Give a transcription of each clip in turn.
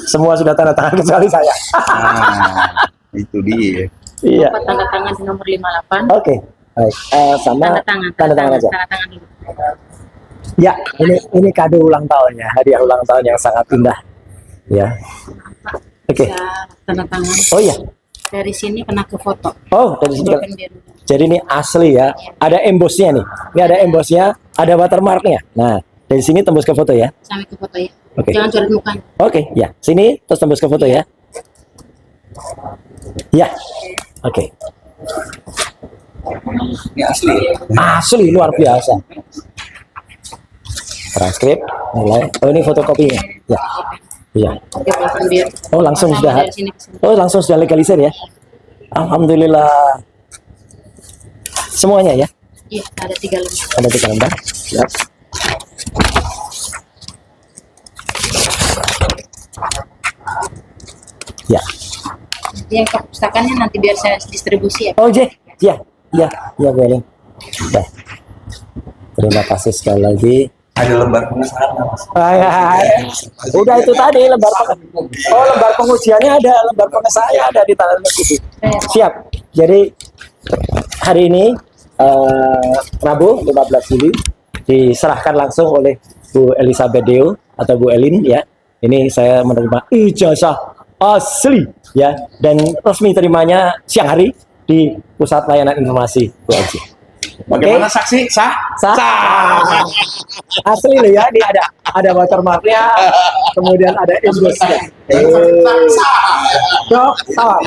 Semua sudah tanda tangan kecuali saya. Itu dia. Iya. Bapak tanda tangan di nomor 58. Oke. Baik. Sama tanda tangan aja. Tanda tangan dulu. Ya, ini kado ulang tahunnya, hadiah ulang tahun yang sangat indah. Ya. Oke. Bisa tanda tangan. Oh iya. Dari sini kena ke foto. Oh, dari sini. Broken biru. Jadi ini asli ya. Ada embossnya nih. Ini ada embossnya, ada watermarknya. Nah, dari sini tembus ke foto ya. Sampai ke foto ya. Oke. Jangan coret mukanya. Oke, ya. Sini terus tembus ke foto ya. Ya. Oke. Ini asli. Asli luar biasa. Transkrip, mulai. Oh, ini fotokopinya. Ya. Iya. Oke, broken biru. Oh, langsung Sama sudah. dari sini ke sini. Oh, langsung sudah legalisir ya. Alhamdulillah. Semuanya ya. Iya, ada 3 lembar. Ada 3 lembar. Ya. Ya. Yang perpustakaannya nanti biar saya distribusi ya. Oh, ya. Ya, boleh. Ya. Terima kasih sekali lagi. Ada lembar pengesahan, Mas. Udah itu tadi lembar lembar pengujiannya ada, lembar pengesahannya ada di tangan Mas Ibu. Siap. Jadi hari ini Rabu 15 Juli diserahkan langsung oleh Bu Elizabeth Deo atau Bu Elin ya. Ini saya menerima ijazah asli ya, dan resmi terimanya siang hari di Pusat Layanan Informasi Bu Elji. Bagaimana saksi? Sah? Asli loh ya, ini ada watermarknya, kemudian ada embossnya. Dokter,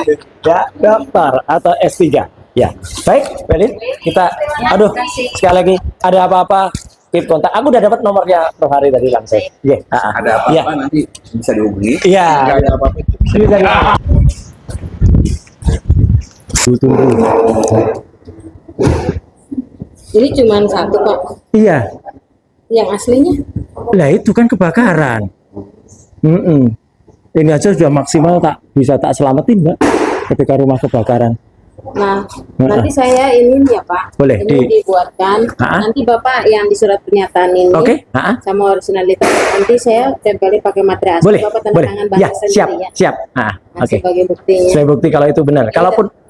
ya dokter atau S3. Ya, baik, Belin, kita, aduh, sekali lagi ada apa-apa, keep kontak. Aku udah dapat nomornya Prof Hari tadi langsung. Iya, Ada apa-apa nanti bisa dihubungi. Iya. Nggak ada apa-apa. Tunggu. Ini cuma 1 Pak. Iya, Yang aslinya? lah itu kan kebakaran. Ini aja sudah maksimal bisa tak selamatin, Mbak, ketika rumah kebakaran. Nah, nanti saya ini ya Pak. Boleh, Ini dibuatkan. Nanti Bapak yang di surat pernyataan ini Oke, sama originalitas nanti saya tempeli pakai materai asli. boleh, Bapak tanda boleh. tangan Ya, bahasa siap, sendiri ya. siap. Nah, Oke. sebagai buktinya. Sebagai bukti kalau itu benar.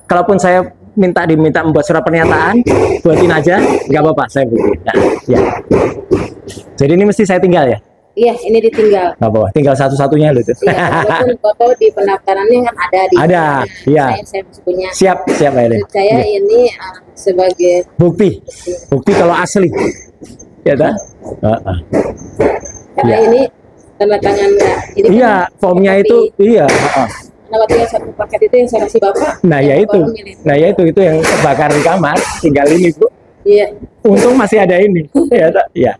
Kalaupun saya diminta membuat surat pernyataan, buatin aja, nggak apa-apa, saya bukti. Nah, ya. Jadi ini mesti saya tinggal ya? Iya, ini ditinggal. Nggak apa-apa, tinggal satu-satunya loh itu. Iya, walaupun foto di pendaftarannya kan ada di. Ada, iya. Saya masih punya. Siap, Mbak Elin. Maksud saya ini sebagai Bukti kalau asli. Ya kan? karena Iya. ini tanda tangan nggak. Ini Iya, kan formnya fotokopi. itu, iya. Nah, waktu yang 1 paket itu yang saya kasih Bapak. Nah, ya yang itu. Bapak milih. Nah, ya itu yang terbakar di kamar. Tinggal ini, Bu. Iya, Untung masih ada ini. Ya, tak? Iya.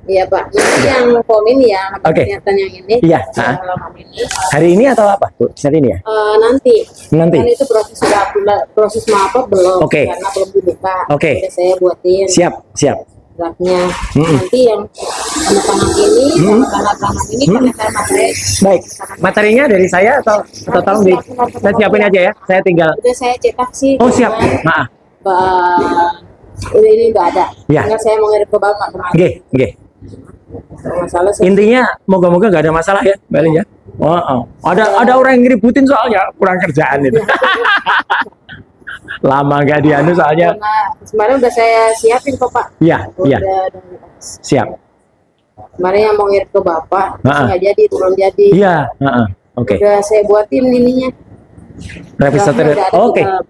iya Pak. Nanti yang form ini ya, Oke. pernyataan yang ini. Iya, yang halaman ini. Hari ini atau apa, Bu? Hari ini ya? Nanti. Nanti. Kan itu proses apa belum? Oke. Karena belum dibuka. Oke. Udah saya buatin Siap. draftnya. Nanti yang tanda tangan ini, sama tanda tangan ini kan saya materai. Baik. Materinya dari saya atau tolong saya siapin aja ya. Saya tinggal. Udah saya cetak sih. Oh, siap. cuman, Maaf. ini udah ada. Ya. Tinggal saya mau ngirim ke Bapak kemarin. Nggih. Kalau masalah saya Intinya moga-moga gak ada masalah ya, Mbak Elin ya. Ada orang yang ngeributin soalnya kurang kerjaan itu. Lama gak dianu soalnya. Nah, kemarin udah saya siapin kok Pak. Iya. Udah. Siap. Kemarin yang mau ngirim ke Bapak, nggak jadi, belum jadi. Iya. Oke. Udah saya buatin ininya. Revisator. Draftnya udah ada, Oke. tinggal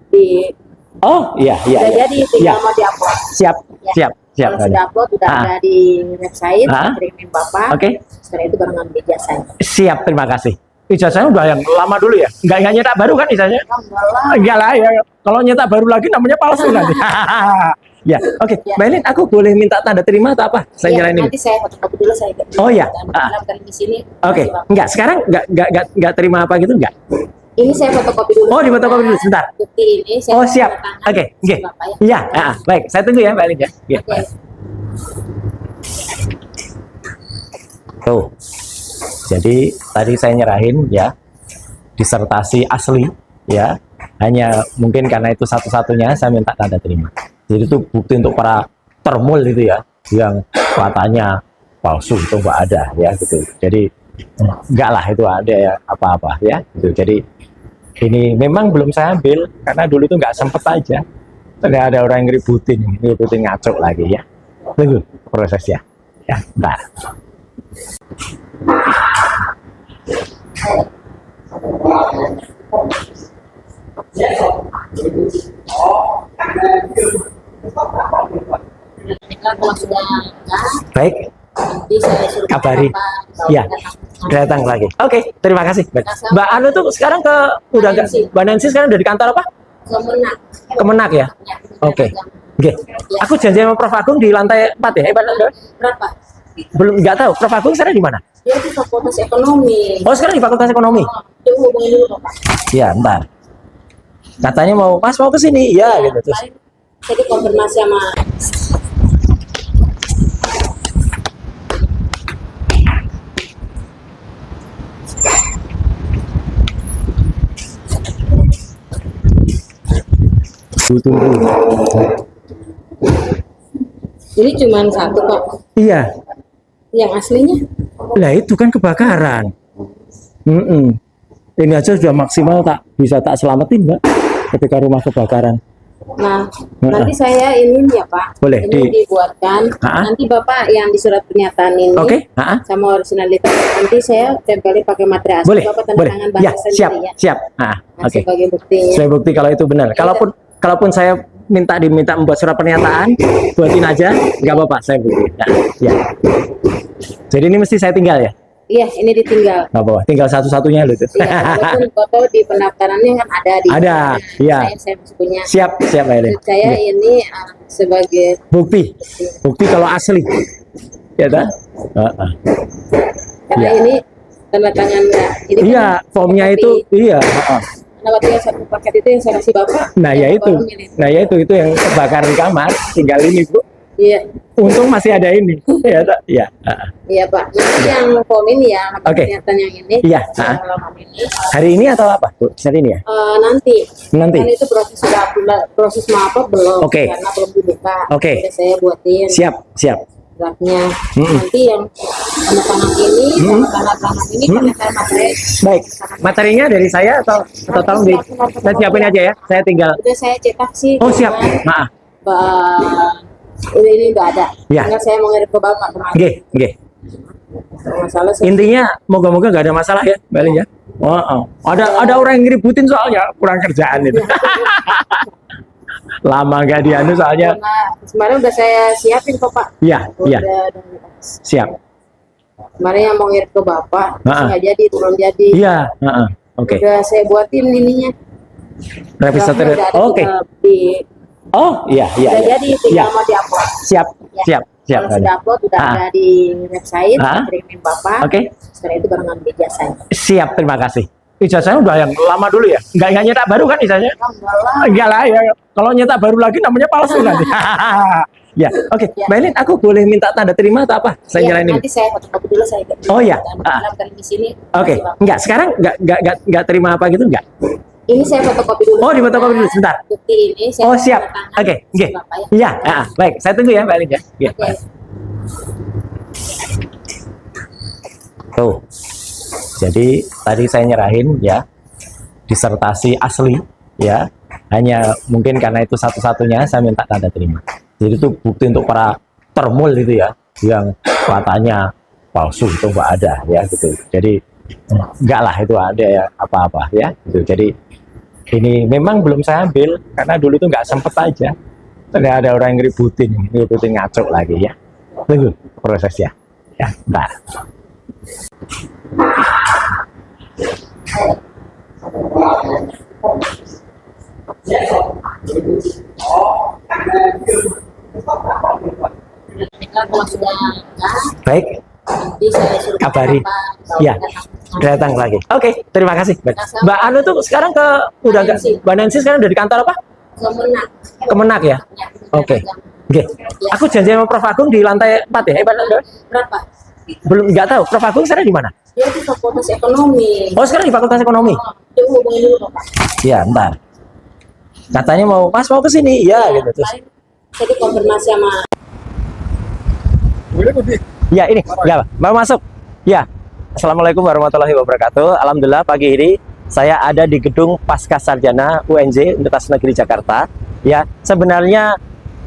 Oh, iya. udah jadi, tinggal mau diupload. Siap. Kalau sudah upload, udah ada di website, kirimin Bapak. Oke. Setelah itu barengan ijazahnya. Siap, terima kasih. Ijazahnya udah yang lama dulu ya? Nggak nyetak baru kan ijazahnya? Enggak lah ya. Kalau nyetak baru lagi namanya palsu nanti. Ya, oke. Mbak Elin, aku boleh minta tanda terima atau apa? Saya nyalain ini. Nanti saya fotokopi dulu, saya Oh iya. di sini. Oke. Enggak, sekarang enggak terima apa gitu enggak? Ini saya fotokopi dulu. Oh, di fotokopi dulu sebentar. Bukti ini saya Oh, siap. tanda tangan Oke, nggih. Bapak ya. Iya, baik. Saya tunggu ya, Mbak Elin ya. Iya. Oke. Tuh. Jadi tadi saya nyerahin ya disertasi asli ya. Hanya mungkin karena itu satu-satunya saya minta tanda terima. Jadi itu bukti untuk para termul itu ya, yang katanya palsu itu nggak ada ya gitu. Jadi enggak lah itu ada ya apa-apa ya. Gitu. Jadi ini memang belum saya ambil karena dulu tuh nggak sempet aja. Tadi ada orang yang ngeributin ngaco lagi ya. Tunggu prosesnya. Ya, bentar. Kalau sudah Baik, nanti saya suruh kabari. Bapak, Ya, datang. datang lagi. Oke, terima kasih. Mbak Anu tuh sekarang udah nggak, Mbak Nancy sekarang udah di kantor apa? Kemenang. Kemenak ya? Ya, Oke. dagang. Oke. Aku janji sama Prof Agung di lantai 4 ya. Berapa? Belum, nggak tahu. Prof Agung sekarang di mana? Dia itu fakultas ekonomi. Oh, sekarang di Fakultas Ekonomi. Dia hubungin dulu Bapak. Iya, ntar. Katanya mau ke sini. Iya, gitu. Terus Kemarin saya dikonfirmasi sama tunggu. ini cuma satu Pak. Iya. Yang aslinya Lah itu kan kebakaran. Ini aja sudah maksimal bisa tak selamatin, Mbak. Ketika rumah kebakaran. Nah, nanti saya ini ya Pak. Boleh, Ini dibuatkan. Nanti Bapak yang di surat pernyataan ini Oke. sama originalitas nanti saya tempeli pakai materai asli. Boleh. Bapak tanda Boleh. tangan Ya, bahasa siap, sendiri ya. siap. Nah, Oke. sebagai bukti. Saya bukti kalau itu benar. Kalaupun saya diminta membuat surat pernyataan, buatin aja, nggak apa-apa, saya bukti. Nah, ya. Jadi ini mesti saya tinggal ya? Iya, ini ditinggal. Nggak apa-apa, tinggal satu-satunya loh itu. Iya, walaupun foto di pendaftarannya kan ada di. Ada, iya. Saya masih punya. Siap, Mbak Elin. Maksud saya ini sebagai Bukti kalau asli. Ya kan? karena Iya. ini tanda tangan enggak. Ini kan Iya, formnya kopi. itu, iya. Nah, waktu yang satu paket itu yang saya kasih Bapak. Nah, ya yang itu. baru milih. Nah, ya itu yang kebakaran di kamar. Tinggal ini, Bu. Iya, Untung masih ada ini. Ya, tak? Iya. iya Pak. Nanti yang form ini ya, Oke. pernyataan yang ini. Iya, Kalau form ini. Hari ini atau apa, Bu? Saat ini ya? Nanti. Nanti. Kan itu proses mau apa belum? Oke. Karena belum dibuka. Oke. Udah saya buatin Siap. draftnya. Mm-mm. Nanti yang tanda tangan ini, sama tanda tangan ini pakai materai. Baik. Materinya dari saya atau tolong saya siapin aja ya. Saya tinggal. Udah saya cetak sih. Oh, siap. cuman, Maaf. udah ini udah ada. Ya. Tinggal saya mau ngirim ke Bapak kemarin. Nggih. Masalah saya Intinya moga-moga nggak ada masalah ya, Mbak Elin ya. Ada orang yang ngeributin soalnya kurang kerjaan itu. Lama nggak dianu soalnya. karena kemarin udah saya siapin kok Pak. Iya. Udah. Siap. Kemarin yang mau ngirim ke Bapak, terus nggak jadi, belum jadi. Iya. Oke. Udah saya buatin ininya. Revisator. Draftnya udah ada, Oke. tinggal di- Oh, iya. Udah jadi, Iya. tinggal mau diupload. Siap. Ya. Kalau sudah upload, udah ada di website, kirimin Bapak. Oke. Setelah itu baru ngambil ijazahnya. Siap, terima kasih. Ijazahnya udah yang lama dulu ya? Nggak nyetak baru kan ijazahnya? Alhamdulillah. Enggak lah ya. Kalau nyetak baru lagi namanya palsu nanti. Ya, oke. Ya. Mbak Elin, aku boleh minta tanda terima atau apa? Saya Iya, nyerahin ini. nanti saya fotokopi dulu saya. Oh, iya. Dalam di sini. Oke, enggak sekarang enggak terima apa gitu enggak? Ini saya fotokopi dulu. Oh, di fotokopi dulu sebentar. Bukti ini saya Oh, siap. tanda tangan Oke, sama nggih. Bapak ya. Iya, baik. Saya tunggu ya, Mbak Elin ya. Iya. Oke. Tuh. Jadi tadi saya nyerahin ya disertasi asli ya. Hanya mungkin karena itu satu-satunya saya minta tanda terima. Jadi itu bukti untuk para termul itu ya yang katanya palsu itu enggak ada ya gitu. Jadi enggak lah itu ada ya apa-apa ya gitu. Jadi ini memang belum saya ambil karena dulu tuh nggak sempet aja. Tadi ada orang yang ngeributin ngaco lagi ya. Tunggu prosesnya. Ya, bentar. Kalau sudah Baik, nanti saya suruh kabari. Bapak, Ya, datang. datang lagi. Oke, terima kasih. Mbak Anu tuh sekarang udah nggak? Mbak Nancy sekarang udah di kantor apa? Kemenang. Kemenak ya? Ya, Oke. dagang. Oke. Aku janji sama Prof Agung di lantai 4 ya. Berapa? Belum, nggak tahu. Prof Agung sekarang di mana? Dia itu fakultas ekonomi. Oh, sekarang di Fakultas Ekonomi. Dia hubungin dulu Bapak. Iya, bentar. Katanya mau ke sini. Iya, gitu. Terus Kemarin saya dikonfirmasi sama ya ini, enggak, mau masuk. Ya. Assalamualaikum warahmatullahi wabarakatuh. Alhamdulillah pagi ini saya ada di gedung Pascasarjana UNJ Universitas Negeri Jakarta. Ya, sebenarnya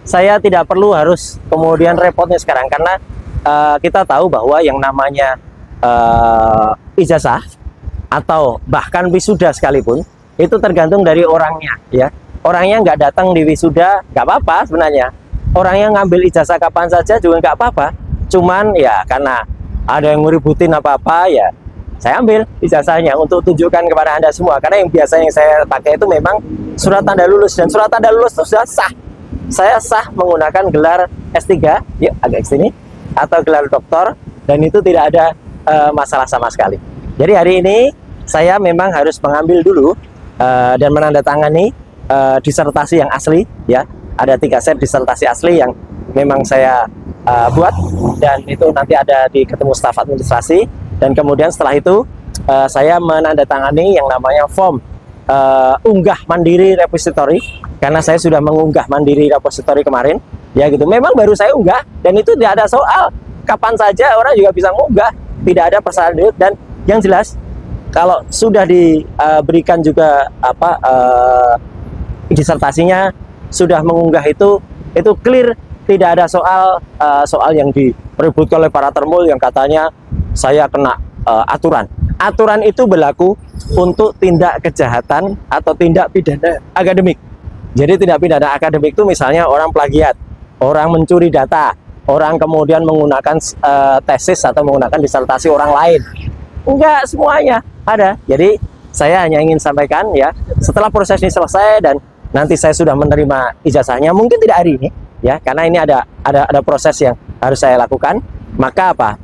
saya tidak perlu harus kemudian repotnya sekarang karena kita tahu bahwa yang namanya ijazah atau bahkan wisuda sekalipun itu tergantung dari orangnya. Ya, orangnya nggak datang di wisuda nggak apa-apa sebenarnya. Orangnya ngambil ijazah kapan saja juga nggak apa-apa. Cuman ya karena ada yang ngeributin apa-apa ya saya ambil ijazahnya untuk tunjukkan kepada Anda semua, karena yang biasanya yang saya pakai itu memang surat tanda lulus, dan surat tanda lulus itu sudah sah. Saya sah menggunakan gelar S3, yuk agak sini, atau gelar doktor, dan itu tidak ada masalah sama sekali. Jadi hari ini saya memang harus mengambil dulu dan menandatangani disertasi yang asli, ya. Ada 3 set disertasi asli yang memang saya buat, dan itu nanti ada di ketemu staf administrasi, dan kemudian setelah itu saya menandatangani yang namanya form unggah mandiri repository, karena saya sudah mengunggah mandiri repository kemarin, ya gitu. Memang baru saya unggah, dan itu tidak ada soal, kapan saja orang juga bisa mengunggah, tidak ada persyaratan. Dan yang jelas kalau sudah diberikan juga disertasinya, sudah mengunggah itu clear. Tidak ada soal yang diperebutkan oleh para termul yang katanya saya kena aturan. Aturan itu berlaku untuk tindak kejahatan atau tindak pidana akademik. Jadi tindak pidana akademik itu misalnya orang plagiat, orang mencuri data, orang kemudian menggunakan tesis atau menggunakan disertasi orang lain. Enggak semuanya ada. Jadi saya hanya ingin sampaikan, ya, setelah proses ini selesai dan nanti saya sudah menerima ijazahnya, mungkin tidak hari ini, ya, karena ini ada proses yang harus saya lakukan. Maka apa?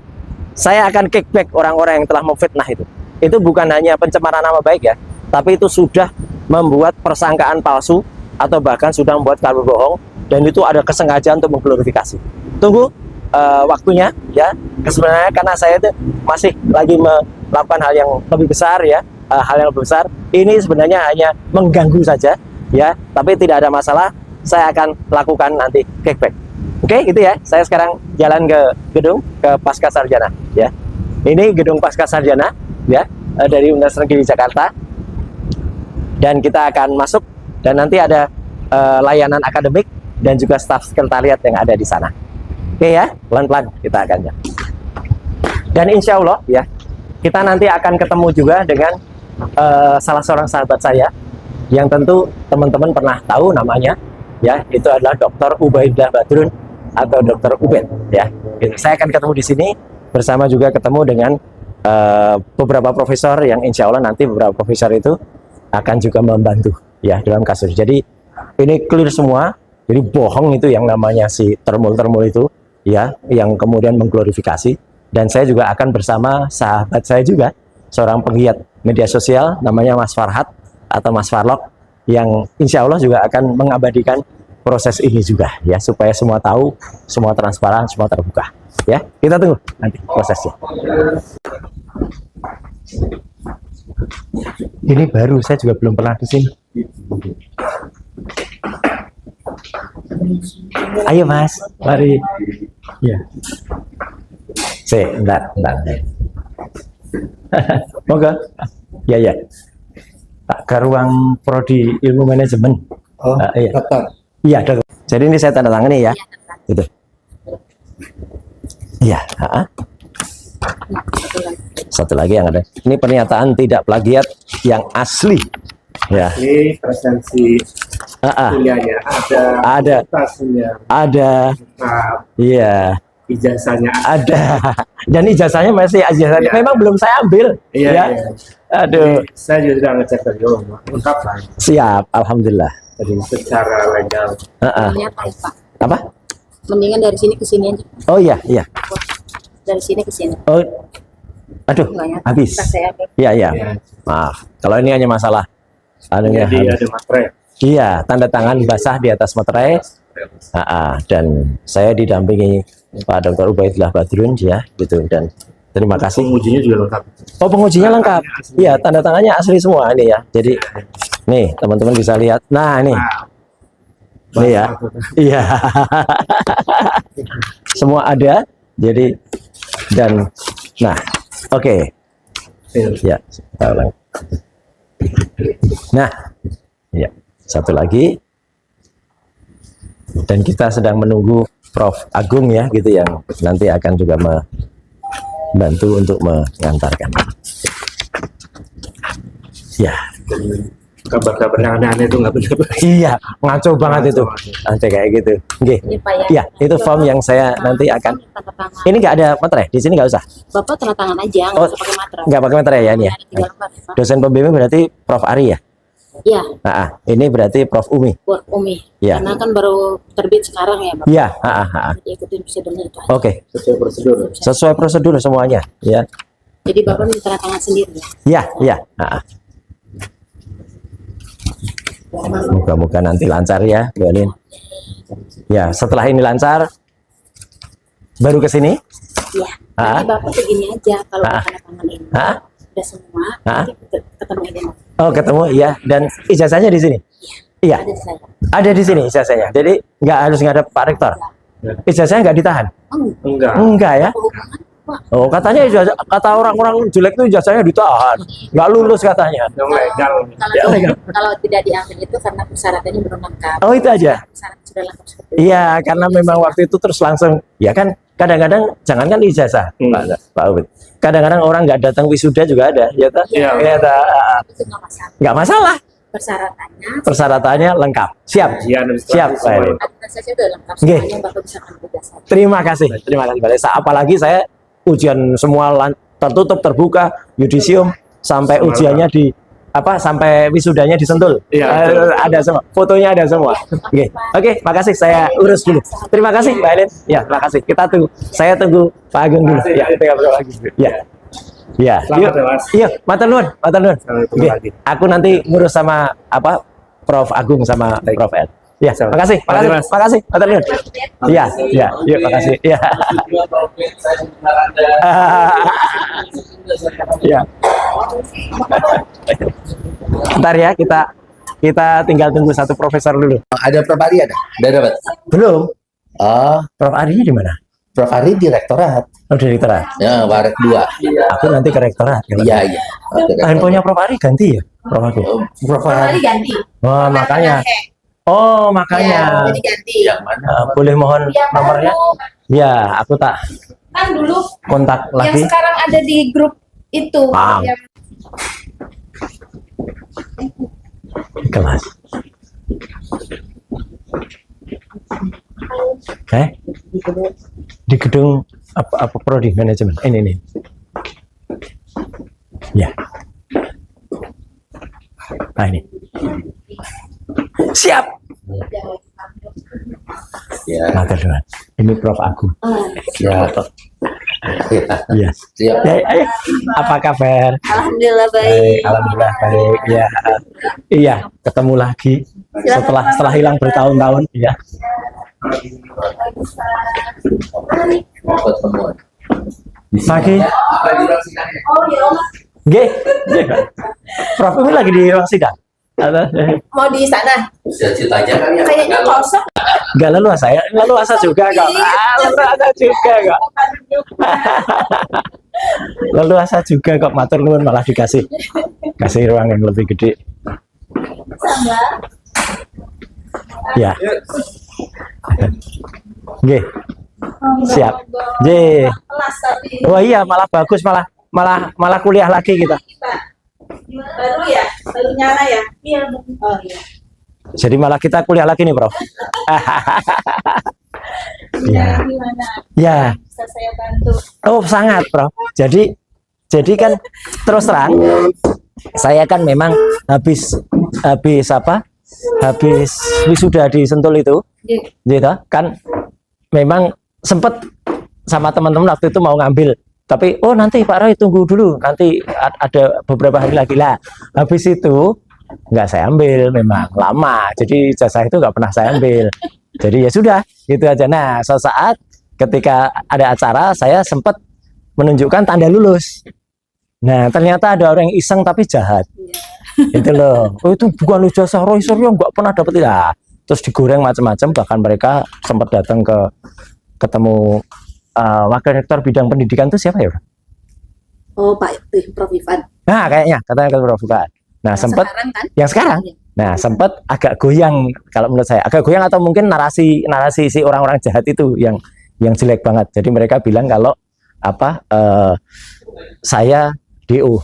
Saya akan kickback orang-orang yang telah memfitnah itu. Itu bukan hanya pencemaran nama baik, ya, tapi itu sudah membuat persangkaan palsu atau bahkan sudah membuat kabar bohong, dan itu ada kesengajaan untuk mengglorifikasi. Tunggu waktunya, ya. Sebenarnya karena saya itu masih lagi melakukan hal yang lebih besar, ya, hal yang lebih besar. Ini sebenarnya hanya mengganggu saja, ya, tapi tidak ada masalah. Saya akan lakukan nanti kickback. Oke, gitu ya. Saya sekarang jalan ke gedung, ke Pascasarjana, ya. Ini gedung Pascasarjana, ya, dari Universitas Negeri Jakarta. Dan kita akan masuk, dan nanti ada layanan akademik dan juga staf sekretariat yang ada di sana. Oke ya, pelan-pelan kita akan ya. Dan insya Allah, ya, kita nanti akan ketemu juga dengan salah seorang sahabat saya yang tentu teman-teman pernah tahu namanya, ya, itu adalah Dr. Ubaidillah Badrun atau Dr. Ubed, ya. Saya akan ketemu di sini bersama juga ketemu dengan beberapa profesor yang insya Allah nanti beberapa profesor itu akan juga membantu, ya, dalam kasus. Jadi ini clear semua. Jadi bohong itu yang namanya si termul-termul itu, ya, yang kemudian mengglorifikasi. Dan saya juga akan bersama sahabat saya juga, seorang penggiat media sosial namanya Mas Farhat atau Mas Farlok, yang insya Allah juga akan mengabadikan proses ini juga, ya, supaya semua tahu, semua transparan, semua terbuka, ya. Kita tunggu nanti prosesnya. Ini baru, saya juga belum pernah di sini. Ayo Mas, mari. Ya. Bentar. Moga. Ya. Pak, ke ruang prodi ilmu manajemen. Oh, iya. dokter. Iya, dokter. Jadi ini saya tanda tangani, ya. Gitu. Iya, Satu lagi yang ada. Ini pernyataan tidak plagiat yang asli. Ya. Ini presensi kuliahnya Ada. Tasnya Ada. Iya. Ijazahnya Ada. Dan ijazahnya masih ijazahnya. Ya. Memang belum saya ambil. Iya. Ya. Aduh. Jadi, saya juga sudah ngecek tadi, lengkap lah. Siap, alhamdulillah. Jadi secara legal. Ternyata ya, Pak. Apa? Mendingan dari sini ke sini aja. Oh iya. Dari sini ke sini. Oh. Aduh, Enggak ya? habis. Ntar saya ambil. Iya. Ya. Maaf. Kalau ini hanya masalah anunya. Jadi ada materai. Iya, tanda tangan basah di atas materai. Dan saya didampingi Pak Dr. Ubaidillah Badrun, ya, gitu. Dan terima kasih. Pengujinya juga lengkap. Oh, pengujinya lengkap. Iya, tanda tangannya asli semua ini, ya. Jadi nih, teman-teman bisa lihat. Nah, ini. Ini ya. Iya. Semua ada. Jadi dan nah, Oke. Ya, kita ulang. Nah, ya, satu lagi. Dan kita sedang menunggu Prof. Agung ya, gitu yang nanti akan juga membantu untuk mengantarkan. Ya. Kabar-kabar yang aneh-aneh itu nggak benar. Iya, ngaco banget itu. Nanti kayak gitu. Oke. Ini Pak ya. Iya, itu form yang saya nanti akan. Tanda tangan. Ini nggak ada materai, di sini nggak usah. Bapak tanda tangan aja, nggak Oh, usah pakai materai. nggak pakai materai ya ini ya. Ada 3 lembar ya, Pak. Dosen pembimbing berarti Prof. Ari ya. Iya, Nah, ini berarti Prof. Umi. buat Umi. Iya. Karena kan baru terbit sekarang ya, Bapak. Iya. Jadi ikutin prosedurnya itu aja. Oke, Sesuai prosedur. sesuai prosedur semuanya. Ya, Jadi Bapak minta tanda tangan sendiri ya, ya. ya. Moga-moga nanti lancar ya, Bu Elin. Ya, setelah ini lancar, baru ke sini. Iya. Ah. Nanti Bapak begini aja kalau Ah. tanda tangan ini. Ah. Udah semua, Ah. nanti ketemu ini. Oh, ketemu, iya. Dan ijazahnya di sini. Iya, Ada saya. ada di sini ijazahnya. Jadi nggak harus ngadep Pak Rektor. Ijazahnya nggak ditahan. Oh, Enggak. Enggak ya. apa hubungan, Pak? Oh, katanya ijazah, kata orang-orang jelek itu ijazahnya ditahan. Nggak lulus katanya. Yang legal. Kalau tidak diambil itu karena persyaratannya belum lengkap. Oh, itu aja. Persyaratan sudah lengkap seperti itu. Iya, karena memang waktu itu terus langsung, ya kan kadang-kadang jangankan ijazah, Pak Ubed. Kadang-kadang orang nggak datang wisuda juga ada, ya tak? Iya. Ya, tak? Itu nggak masalah. Nggak masalah. Persyaratannya, Persyaratannya lengkap. Siap. Ujian Siap, Pak Elin. administrasi itu lengkap Nggih. semuanya. Bapak bisa ambil jasa. Terima kasih Mbak Lesa. Apalagi saya ujian semua tertutup, terbuka, yudisium, sampai ujiannya di apa sampai wisudanya di Sentul. Iya, betul. Ada semua, fotonya ada semua. Oke, oke, makasih, saya urus dulu. Terima kasih Mbak Elin. Ya, terima kasih. Kita tunggu. Saya tunggu Pak Agung dulu. Ya, tinggal berapa lagi. Ya. Ya, yuk, Selamat ya, Mas. iya, matur nuwun, matur nuwun. Sampai ketemu Oke, lagi. aku nanti ngurus sama apa Prof Agung sama Prof El. Ya, Sama. makasih, makasih, Mas. makasih, matur nuwun. Iya, iya, yuk, makasih. Iya. Ya. Bentar ya, kita tinggal tunggu satu profesor dulu. Ada Prof. Ari ada? Udah dapat? Belum. Oh, Prof Arinya di mana? Prof. Ari di rektorat. Oh, di rektorat. Ya, Waret 2. Aku nanti ke rektorat. Iya, iya. Oke, Handphonenya Prof Ari ganti ya, Prof Agung. Prof. Ari. ganti. Oh, makanya. Oh, makanya. Jadi ganti. Yang mana? Boleh mohon nomornya? Ya, aku tak Kan dulu kontak yang lagi. sekarang ada di grup itu Paham. yang Kelas. Di gedung apa prodi manajemen. Ini. Ya. Nah, ini. Siap. Ya, Matur nuwun. Ini Prof Agung. ya. Iya. Siap. Ya, apa kabar? Alhamdulillah baik. Baik, alhamdulillah baik. Ya. Iya, ketemu lagi setelah hilang bertahun-tahun, ya. Mau ketemuan. Lagi. Nggih. Nggih, Pak. Prof ini lagi di ruang sidang. mau di sana Cita-cita aja kan ya. kayaknya kosong. Enggak leluasa ya, leluasa juga kok. Leluasa juga kok. Leluasa juga kok, matur nuwun malah kasih ruang yang lebih gede. Ya. Nggih. Siap. Nggih. Kelas tapi Oh iya, malah bagus, malah kuliah lagi kita. baru ya baru nyala ya. Iya. Oh iya. Jadi malah kita kuliah lagi nih, Prof. Ya. Gimana Ya. bisa saya bantu? Oh, sangat, Prof. Jadi kan terus terang saya kan memang habis wisuda di Sentul itu, gitu kan, memang sempet sama teman-teman waktu itu mau ngambil, tapi oh nanti Pak Roy tunggu dulu, nanti ada beberapa hari lagi lah. Habis itu nggak saya ambil, memang lama, jadi jasa itu nggak pernah saya ambil. Jadi ya sudah, gitu aja. Nah, suatu saat ketika ada acara, saya sempat menunjukkan tanda lulus. Nah, ternyata ada orang yang iseng tapi jahat. Itu loh. Oh, itu bukan ijazah Roy Suryo, nggak pernah dapat ya. Terus digoreng macam-macam, bahkan mereka sempat datang ketemu wakil rektor bidang pendidikan itu siapa ya? Oh, Prof Ivan. Nah, kayaknya katanya ke Prof Ivan. Nah, sempat Sekarang kan? yang sekarang. Nah, sempat agak goyang kalau menurut saya. Agak goyang atau mungkin narasi si orang-orang jahat itu yang jelek banget. Jadi mereka bilang kalau apa saya DO.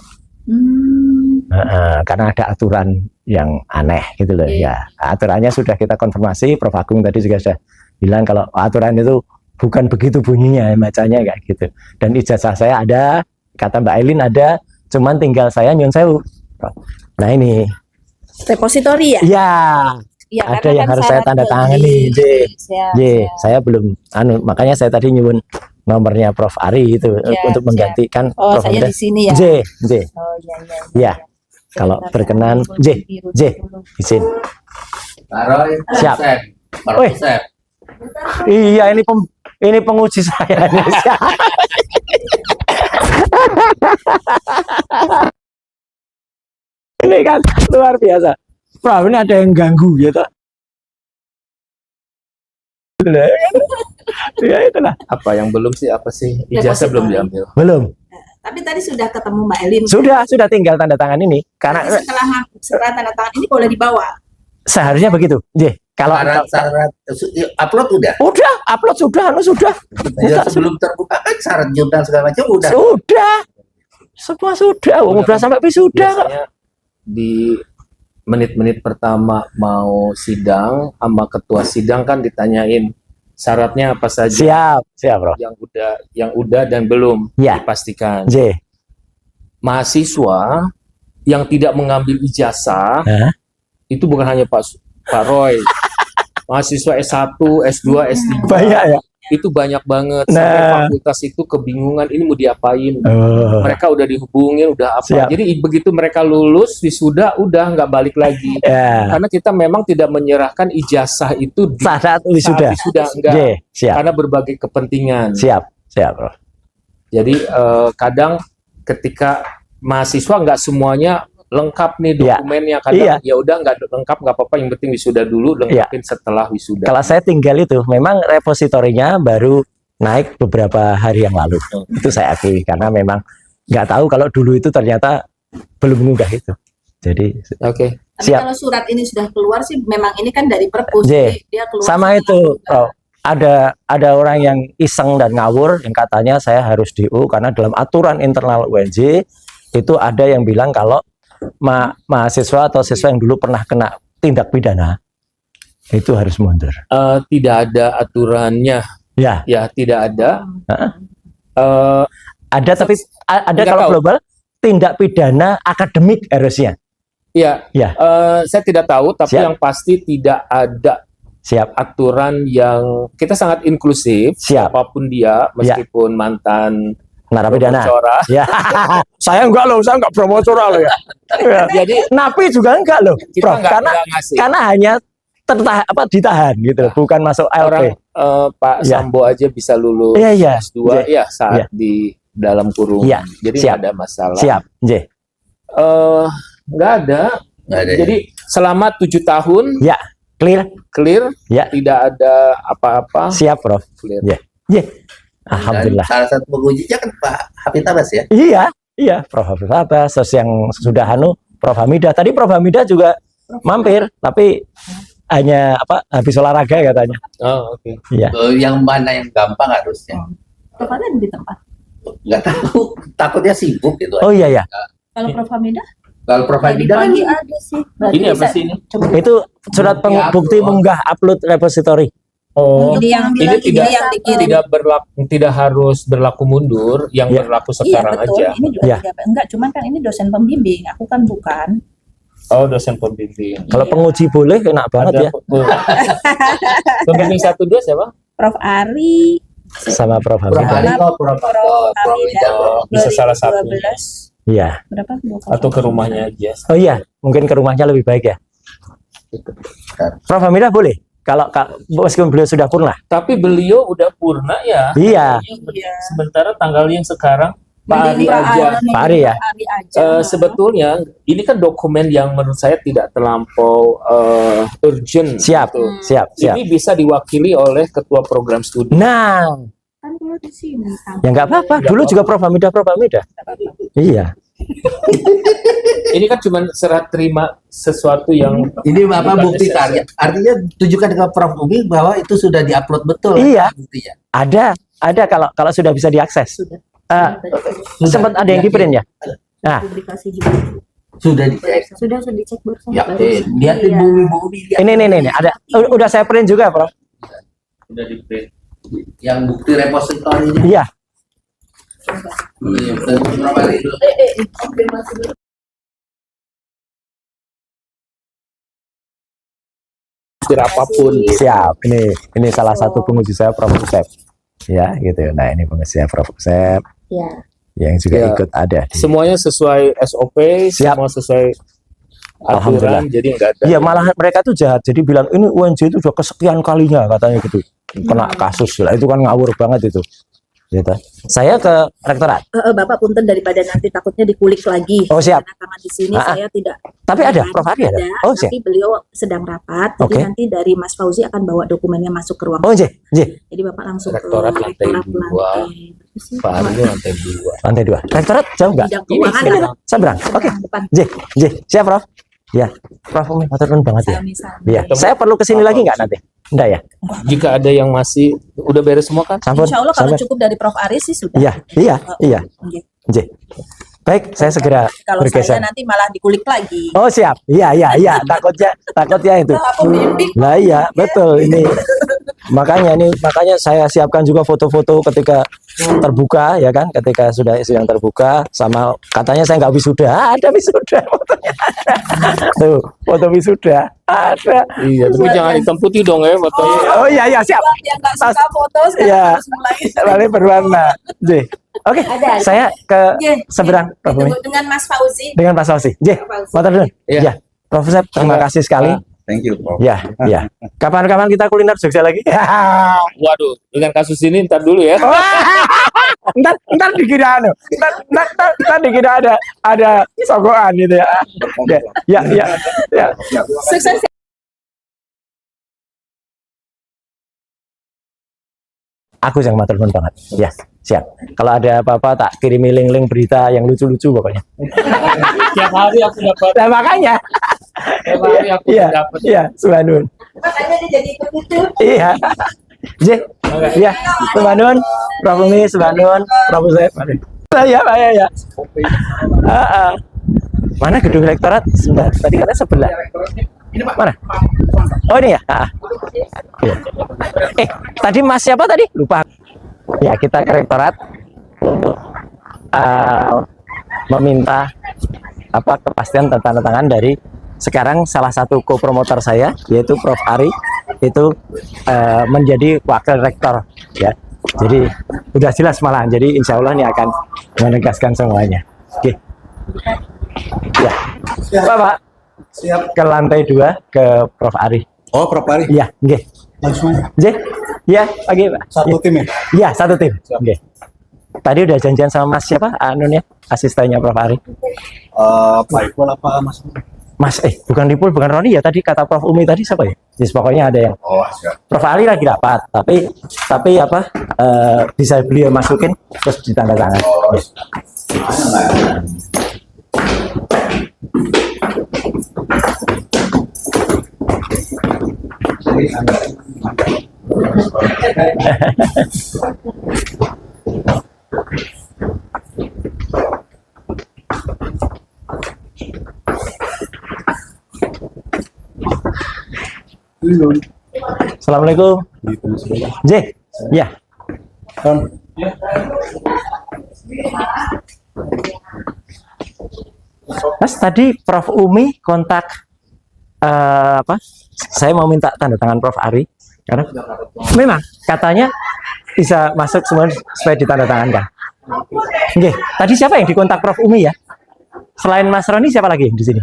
Karena ada aturan yang aneh gitu loh. Ya, aturannya sudah kita konfirmasi. Prof Agung tadi juga sudah bilang kalau aturan itu bukan begitu bunyinya, bacanya kayak gitu. Dan ijazah saya ada, kata Mbak Elin ada, cuman tinggal saya nyun sewu. Nah ini. Repositori ya? Ya. Ya, Ada yang harus saya tanda tangani, saya belum, makanya saya tadi nyuwun nomornya Prof Ari itu untuk menggantikan Prof saya di sini ya. Oh iya. Ya, kalau berkenan, izin. Pak Roy, Siap. Wih. Iya, ini penguji saya nih. Ini kan luar biasa. Prof, ini ada yang ganggu gitu. Ya itulah. Apa yang belum sih? Apa sih? Ijazah belum diambil. Belum. Tapi tadi sudah ketemu Mbak Elin. Sudah tinggal tanda tangan ini. Karena Setelah tanda tangan ini boleh dibawa. seharusnya begitu. Kalau Syarat upload udah. Udah, upload sudah. Ya, sebelum terbuka kan syarat jurnal segala macam udah. Sudah. Semua sudah. Udah sampai wisuda kok. Biasanya di menit-menit pertama mau sidang sama ketua sidang kan ditanyain syaratnya apa saja. Siap, Bro. Yang udah dan belum Ya. dipastikan. J. Mahasiswa yang tidak mengambil ijazah Hah? itu bukan hanya Pak Roy. Mahasiswa S1, S2, S3 Banyak ya. itu banyak banget. Nah. Sampai fakultas itu kebingungan ini mau diapain. Oh. Mereka udah dihubungin, udah apa. Siap. Jadi begitu mereka lulus, wisuda, udah nggak balik lagi. Ya. Karena kita memang tidak menyerahkan ijazah itu di Saat wisuda. enggak. J. Siap. Karena berbagai kepentingan. Siap, Bro. Jadi kadang ketika mahasiswa nggak semuanya lengkap nih dokumennya, kadang ya udah nggak lengkap nggak apa-apa, yang penting wisuda dulu, lengkapin setelah wisuda. Kalau saya tinggal itu, memang repositorinya baru naik beberapa hari yang lalu. Itu saya akui karena memang nggak tahu kalau dulu itu ternyata belum mengunggah itu. Jadi, Tapi siap. kalau surat ini sudah keluar sih, memang ini kan dari Perpus. J. Dia keluar Sama itu, Bro. Ada orang yang iseng dan ngawur yang katanya saya harus DO karena dalam aturan internal UNJ itu ada yang bilang kalau mahasiswa atau siswa yang dulu pernah kena tindak pidana itu harus mundur. Tidak ada aturannya. Ya tidak ada. Ada tapi ada kalau tahu. global tindak pidana akademik harusnya. Ya. Saya tidak tahu, tapi Siap. yang pasti tidak ada aturan yang kita sangat inklusif. Apapun dia, meskipun mantan narapidana. Ya. Saya enggak loh, saya enggak promosora loh ya. Jadi napi juga enggak loh, Prof. Karena hanya ditahan gitu loh, bukan masuk LP. Pak Sambo aja bisa lulus S2 saat di dalam kurungan. Jadi nggak ada masalah. Siap, J. Nggak ada. Jadi selama 7 tahun clear, tidak ada apa-apa. Siap, Prof. Clear. Alhamdulillah. Dan salah satu pengujinya kan Pak Hafid Abbas ya? Iya, Prof. Hafid Abbas, terus yang sudah Prof. Hamidah. Tadi Prof. Hamidah juga mampir, tapi hanya habis olahraga katanya. Oh, oke. Iya. Yang mana yang gampang harusnya? Prof Hamidah di tempat. Nggak tahu, takutnya sibuk gitu. Oh iya. Kalau Prof Hamidah? Kalau Prof Hamidah kan ada sih. Ini apa sih ini? Itu surat bukti mengunggah upload repository. Oh, ini tidak harus berlaku mundur, yang berlaku sekarang aja. Ini juga enggak, cuman kan ini dosen pembimbing, aku kan bukan. Oh, dosen pembimbing. Kalau penguji boleh, enak banget ya. Pembimbing 1-2 siapa? Prof Ari sama Prof Hamidah. Bisa salah satu. Iya. Berapa? Atau ke rumahnya aja. Oh iya, mungkin ke rumahnya lebih baik ya. Prof Hamidah boleh. Kalau meskipun beliau sudah purna. Tapi beliau udah purna ya. Iya. Sementara tanggal yang sekarang Pak Ari aja. Pak Ari ya. Sebetulnya ini kan dokumen yang menurut saya tidak terlampau urgent. Siap. Ini bisa diwakili oleh ketua program studi. Nah. Kan kalau di sini. Ya nggak apa-apa. Dulu juga Prof Hamidah. Iya. Ini kan cuma serah terima sesuatu yang Ini Bapak bukan bukti esensial. artinya tunjukkan ke Prof Umi bahwa itu sudah diupload betul. Iya. Buktinya. Ada kalau sudah bisa diakses. Sudah. Sempat ada yang di print ya. Nah, Publikasi juga. Sudah dicek. Sudah dicek barusan. Ya, lihatin Iya. Bu Umi lihat. ini ada. Udah saya print juga, Prof. udah di print. Yang bukti repositorinya. Iya. Iya, betul. Berapa hari itu? Konfirmasi dulu. Apapun. Siap. Ini salah satu penguji saya, Prof Usep. Ya, gitu. Nah, ini penguji saya, Prof Usep. Ya. Yang juga Ya. ikut ada. Semuanya sesuai SOP, Siap. semua sesuai Alhamdulillah. aturan, jadi nggak ada. Iya, malahan mereka tuh jahat. Jadi bilang ini UNJ itu udah kesekian kalinya katanya gitu. Kena kasus lah. Itu kan ngawur banget itu. Gitu. Saya ke rektorat. Bapak punten daripada nanti takutnya dikulik lagi. Oh, siap. Karena tangan di sini Ah, ah. saya tidak. Tapi ada, Prof Ari ada. Oh, siap. Tapi beliau sedang rapat. Jadi Oke. nanti dari Mas Fauzi akan bawa dokumennya masuk ke ruang. Oh, J. Jadi Bapak langsung Rektorat ke lantai rektorat 2. Pak Arno lantai 2. Lantai 2. Rektorat jauh nggak? Bidang keuangan Ini, ada Seberang. Oke. depan. J. Siap, Prof. Ya. Prof Umi paturun banget ya. Sami-sami. Iya. Saya perlu kesini lagi nggak nanti? Enggak ya? Jika ada yang masih udah beres semua kan? Sampun. Insya Allah kalau sampun. cukup dari Prof Aris sih sudah. Iya. Oke. J. Baik, saya segera Kalau saya bergeser. nanti malah dikulik lagi. Oh, siap. Iya. Takutnya itu. Aku bimbing. Lah iya, betul ini. Makanya saya siapkan juga foto-foto ketika terbuka ya kan, ketika sudah sedang terbuka sama katanya saya nggak wisuda, ada wisuda fotonya. Tuh, foto wisuda ada. Iya, tapi jangan hitam putih dong ya fotonya. Oh iya siap. Buat yang nggak suka foto sekarang Iya. harus mulai. Lalu berwarna. J. Oke, Ada. saya ke Oke, seberang Prof Umi. ditunggu dengan Mas Fauzi. Dengan Pak Sausi. J. Matur nuwun. Iya. Ya. Prof Usep, terima kasih sekali. Thank you, Prof. Ya. Kapan-kapan kita kuliner Jogja lagi? Waduh, dengan kasus ini ntar dulu ya. ntar dikira ntar dikira ada sogokan gitu ya. Ya. Sukses. Aku yang matur nuwun banget. Ya, siap. Kalau ada apa-apa tak kirimi link-link berita yang lucu-lucu pokoknya. Tiap hari aku dapat. Nah, makanya. Tiap hari aku dapat. Iya, Subhanun. Makanya dia jadi ikut itu. Iya. J. Iya, Subhanun. Prof Umi, Subhanun. Prof Usep. Ya. Mana gedung rektorat? Sebentar, tadi katanya sebelah. Mana? Oh ini ya. Iya. Tadi Mas siapa tadi? Lupa. Ya kita ke rektorat untuk meminta kepastian tanda tangan dari sekarang salah satu co-promotor saya yaitu Prof Ari itu menjadi wakil rektor ya. Jadi udah jelas malahan. Jadi insya Allah ini akan menegaskan semuanya. Oke. Ya. Bapak. Siap. Ke lantai 2 ke Prof Ari. Oh, Prof Ari. Iya, nggih. Langsung J. Iya, pagi, Pak. satu tim ya? Iya, satu tim. Nggih. Tadi udah janjian sama Mas siapa? Anunya, asistennya Prof Ari. Pak Ipul apa Mas? Mas, bukan Dipul, bukan Roni ya. Tadi kata Prof Umi tadi siapa ya? Yes, pokoknya ada yang. Oh, siap. Prof Ali lagi dapat, tapi bisa beliau masukin terus ditandatangan. Yes. Assalamualaikum. J. Ya. Mas, tadi Prof Umi kontak saya mau minta tanda tangan Prof Ari karena memang katanya bisa masuk semua supaya ditandatangankan. Oke, tadi siapa yang dikontak Prof Umi ya? Selain Mas Roni siapa lagi di sini?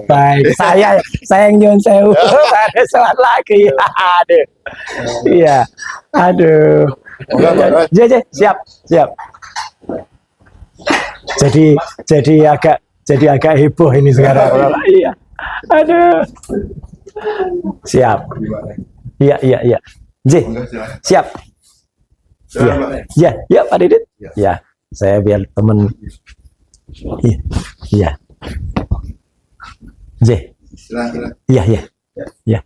Baik, saya yang nyuwun sewu. Ada soal lagi. Aduh. Iya. Aduh. Siap. Jadi agak heboh ini sekarang. Iya. Aduh. Siap. Iya. J. Siap. Iya, Pak Didit. Ya. saya biar temen. Iya. Silakan. Iya.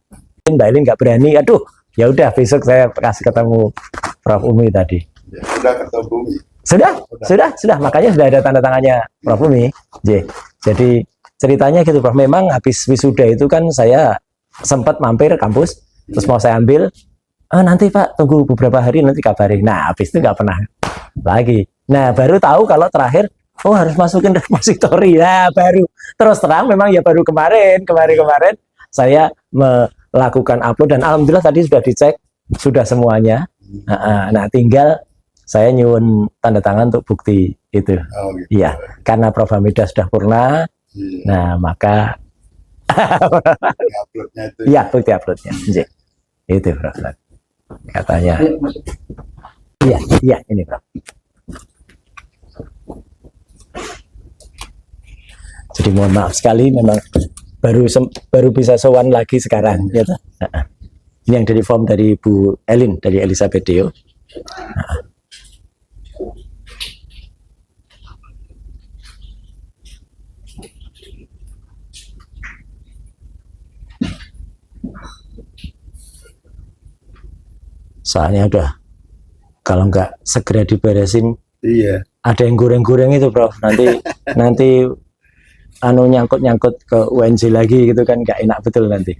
Mbak Elin nggak berani. Aduh, ya udah besok saya kasih ketemu Prof Umi tadi. Ya, sudah ketemu Bumi. Sudah. Makanya sudah ada tanda tangannya Prof Umi. Jadi ceritanya gitu, Prof. Memang habis wisuda itu kan saya sempat mampir kampus, terus mau saya ambil. Nanti Pak, tunggu beberapa hari nanti kabarin. Nah, habis itu nggak pernah lagi. Nah, baru tahu kalau terakhir, harus masukin repository. Nah, baru terus terang memang ya baru kemarin saya melakukan upload dan alhamdulillah tadi sudah dicek, sudah semuanya. Nah, tinggal saya nyuwun tanda tangan untuk bukti itu. Oh, gitu. Iya, karena Prof Hamida sudah purna. Iya. Nah, maka Uploadnya itu. iya, bukti uploadnya. Itu Prof. Katanya. Iya, ini Prof. Jadi mohon maaf sekali, memang baru bisa sowan lagi sekarang, ya. Ini yang dari form dari Bu Elin, dari Elizabeth Deo. Soalnya udah, kalau nggak segera diberesin, Iya. ada yang goreng-goreng itu, Prof. Nanti nyangkut ke UNJ lagi gitu kan, nggak enak betul nanti.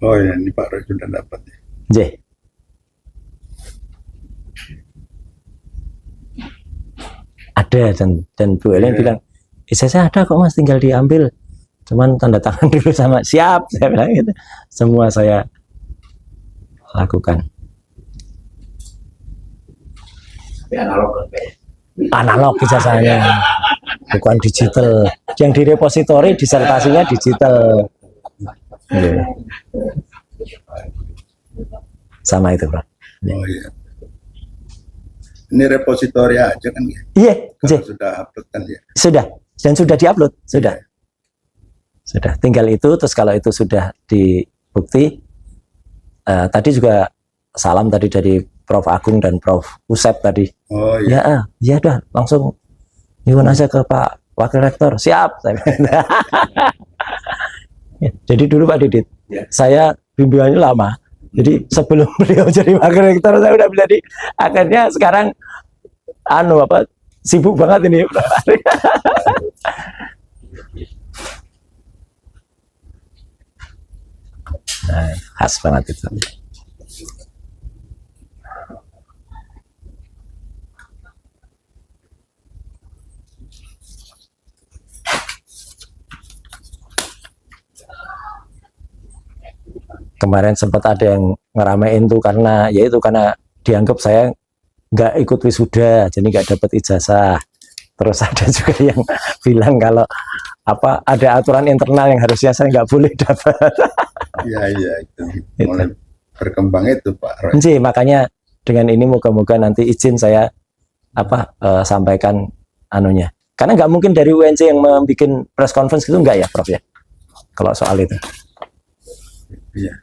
Oh ya, ini Pak Roy sudah dapat. Ada dan Bu Elin bilang, saya ada kok Mas, tinggal diambil, cuman tanda tangan dulu sama. Siap, saya bilang gitu. Semua saya lakukan. Analog ijazahnya, bukan digital. Yang di repositori disertasinya digital. Sama itu, Bro. Oh iya. Ini repositori aja kan ya? Iya, Kalau sudah upload kan ya? sudah, dan sudah diupload, sudah. Tinggal itu, terus kalau itu sudah dibukti, tadi juga salam tadi dari Prof Agung dan Prof Usep tadi. Oh iya. Ya udah langsung nyuwun aja ke Pak Wakil Rektor, siap. Jadi dulu Pak Didit, saya bimbingannya lama. Jadi sebelum beliau jadi Wakil Rektor saya udah jadi, akhirnya sekarang sibuk banget ini. Nah, khas banget itu. Kemarin sempat ada yang ngeramein tuh karena dianggap saya nggak ikut wisuda, jadi nggak dapat ijazah. Terus ada juga yang bilang kalau ada aturan internal yang harusnya saya nggak boleh dapat. Iya itu mulai berkembang itu Pak Roy. Makanya dengan ini moga-moga nanti izin saya sampaikan anunya. Karena nggak mungkin dari UNJ yang membuat press conference gitu, nggak ya Prof ya? Kalau soal itu. Iya.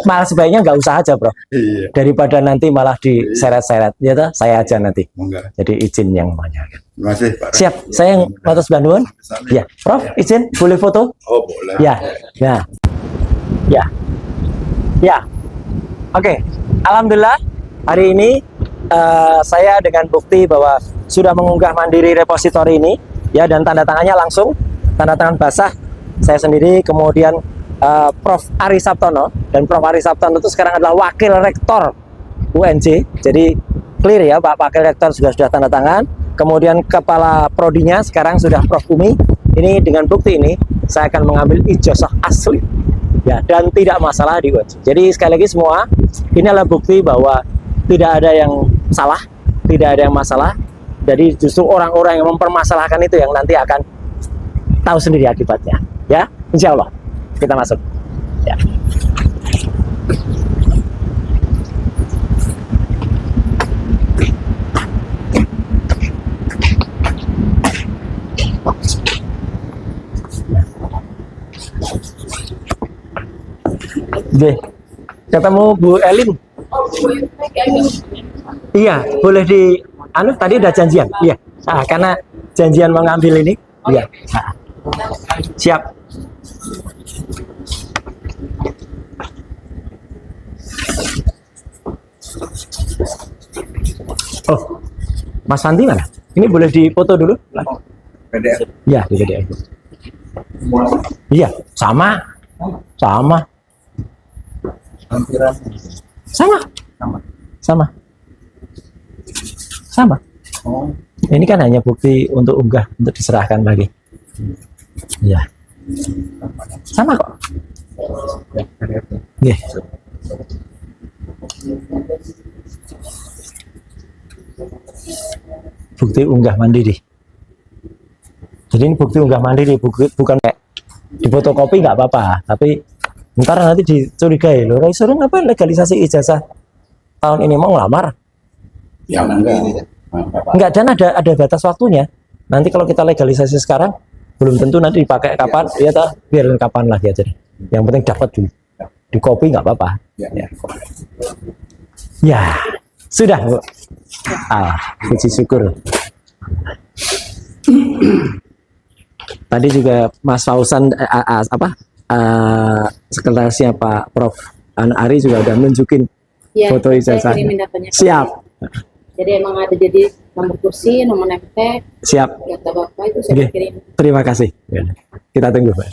Malah sebaiknya nggak usah aja, Bro. Iya. Daripada nanti malah diseret-seret, ya toh, saya aja nanti. Enggak. Jadi izin yang banyak. Terima kasih Pak. Siap, saya yang matur bantuan. Ya, Prof, izin boleh foto? Oh boleh. Ya. Oke, alhamdulillah hari ini saya dengan bukti bahwa sudah mengunggah mandiri repositori ini, ya, dan tanda tangannya langsung, tanda tangan basah saya sendiri, kemudian Prof Ari Saptono, dan Prof Ari Saptono itu sekarang adalah Wakil Rektor UNJ, jadi clear ya, Pak Wakil Rektor sudah tanda tangan, kemudian Kepala Prodinya sekarang sudah Prof Umi. Ini dengan bukti ini saya akan mengambil ijazah asli, ya, dan tidak masalah di UNJ. Jadi sekali lagi semua, ini adalah bukti bahwa tidak ada yang salah, tidak ada yang masalah. Jadi justru orang-orang yang mempermasalahkan itu yang nanti akan tahu sendiri akibatnya, ya, insya Allah. Kita masuk, ya. Oke. Ketemu Bu Elin. Iya, boleh di anu tadi udah janjian. Iya. Nah, karena janjian mau ngambil ini. Iya. Nah. Siap. Oh, Mas Santi mana? Ini boleh difoto dulu? PDF. Iya, di PDF. Iya, sama. Sama. Lampiran. Sama. Sama. Sama. Sama. Oh, Ini kan hanya bukti untuk unggah, untuk diserahkan lagi. Iya. Sama kok. Iya. Bukti unggah mandiri. Jadi ini bukti unggah mandiri, bukan kayak di fotokopi nggak apa-apa, tapi ntar nanti dicurigai loh. Roy ngapain legalisasi ijazah tahun ini mau ngelamar? ya enggak. Enggak, dan ada batas waktunya. Nanti kalau kita legalisasi sekarang, belum tentu nanti dipakai kapan, ya toh, biarin kapan lagi aja deh. Yang penting dapat dulu. Di copy nggak apa-apa. Ya. Ya, sudah Bu. Puji syukur. Tadi juga Mas Fausan sekretarisnya Pak Prof. Ari juga udah nunjukin Ya, foto saya ijazahnya. kirimin datanya. Siap, Jadi emang ada jadi nomor kursi, nomor nempel, siap. data bapak itu saya Oke, kirim. terima kasih. Ya, kita tunggu Pak.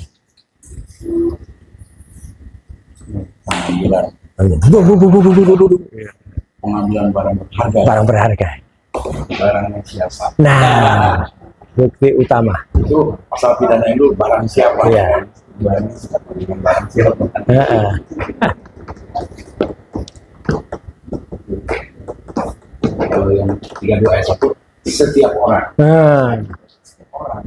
Pengambilan barang berharga. Barang berharga. Barangnya siapa? Nah, bukti utama. Itu pasal pidana itu barang siapa? Iya. Barang siapa? Heeh. Kalau yang 32 ayat 1 setiap orang.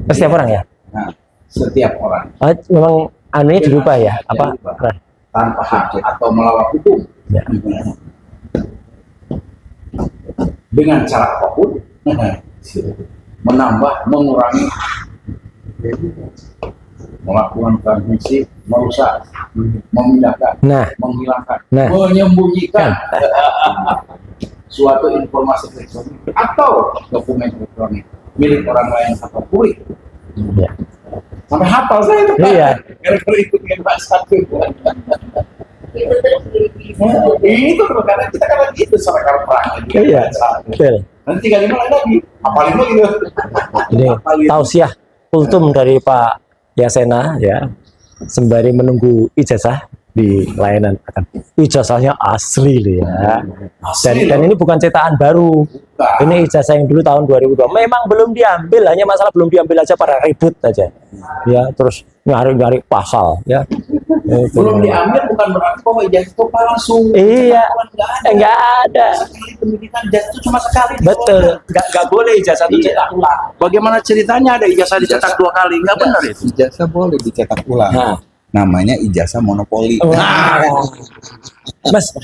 Setiap orang ya? Nah, setiap orang Memang anunya dirubah ya? Apa? tanpa hak atau melawan hukum Ya. dengan cara apapun menambah, mengurangi, melakukan transmisi, merusak, memindahkan, Nah, menghilangkan, Nah. menyembunyikan suatu informasi elektronik atau dokumen elektronik milik orang lain atau publik. ya. Sampai hafal saya itu. Iya. Gara-gara ikut dengan Pak Satu. Itu terus karena kita kan lagi itu serekar perang. Iya, betul. Nanti 35 lain lagi. Apalin lagi gitu. Ini tausiah kultum dari Pak Yasena ya, sembari menunggu ijazah di layanan akan ijazahnya asli loh ya. Dan ini bukan cetakan baru. Ini ijazah yang dulu tahun 2002. Memang belum diambil, hanya masalah belum diambil aja pada ribut aja. Ya, terus nyari-nyari pasal ya. Belum diambil bukan berarti bahwa ijazah itu palsu. Iya. Enggak ada. Sekali pendidikan ijazah itu cuma sekali. Betul. Enggak boleh ijazah itu cetak ulang. Bagaimana ceritanya ada ijazah dicetak 2 kali? Enggak benar itu. Ijazah boleh dicetak ulang. Nah. Namanya ijazah monopoli.